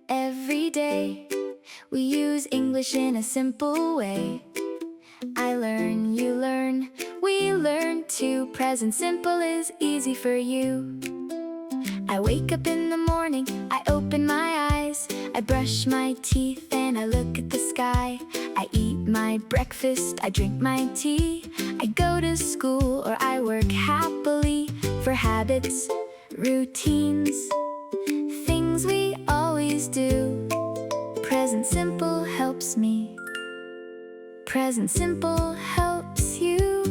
every day, we use English in a simple way. I learn, you learn, we learn too. Present simple is easy for you. I wake up in the morning, I open my eyes, I brush my teeth and I look at the sky. I eat my breakfast, I drink my tea. I go to school or I work happily for habits, routines, things we always do. Present simple helps me. Present simple helps you.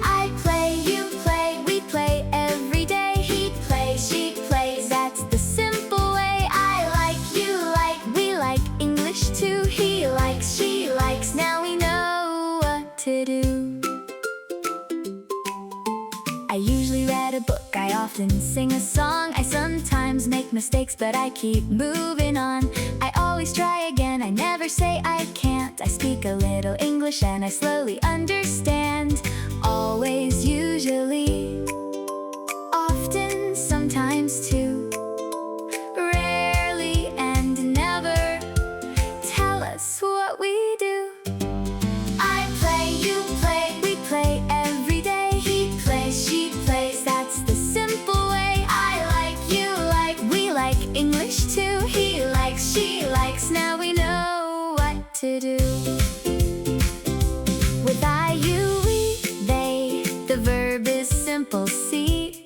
I play, you play, we play every day. He plays, she plays, that's the simple way. I like, you like, we like English too. He likes, she likes, now we know what to do. I usually read a book, I often sing a song. I sometimes make mistakes, but I keep moving on. I always try again, I never say I can't. I speak a little English and I slowly understand. Always, usually, often, sometimes too. Rarely and never tell us what we do. I play, you play, we play every day. He plays, she plays, that's the simple way. I like, you like, we like English too. He likes, she likes, now we know what to do. With I, you, we, they, the verb is simple, see.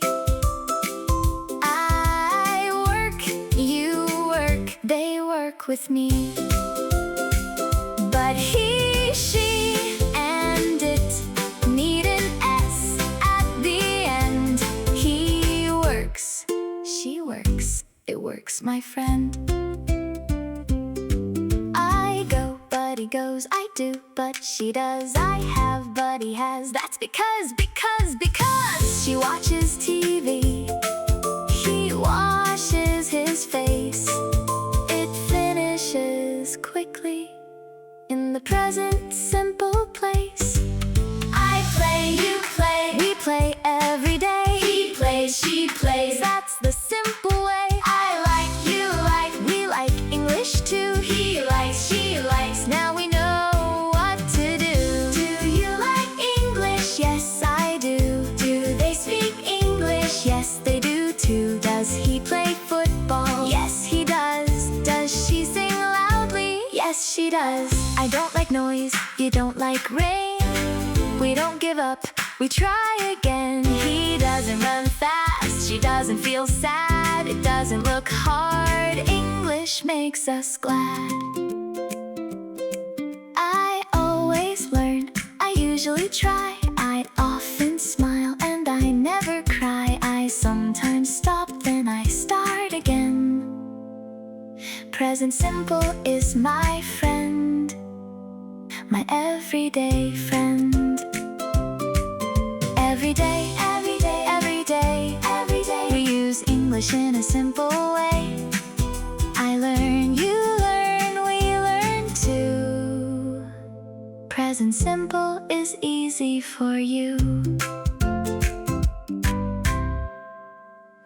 I work, you work, they work with me. But he, she, and it need an S at the end. He works, she works, it works, my friend. I go, but he goes, I do, but she does. I have, but he has, that's because she watches TV. He washes his face. It finishes quickly in the present simple place. I play, you play, we play every day. He plays, she plays, that's the simple way. I like, you like, we like English too. He likes, she likes, now we know what to do. Do you like English? Yes, I do. Do they speak English? Yes, they do too. Does he play football? Yes, he does. Does she sing loudly? Yes, she does. I don't like noise, you don't like rain. We don't give up, we try again. He doesn't run fast, she doesn't feel sad. It doesn't look hard, English makes us glad. I always learn, I usually try. I often smile and I never cry. I sometimes stop, then I start again. Present simple is my friend, my everyday friend. Every day, every day, every day, every day, we use English in a simple way. I learn, you learn, we learn too. Present simple is easy for you.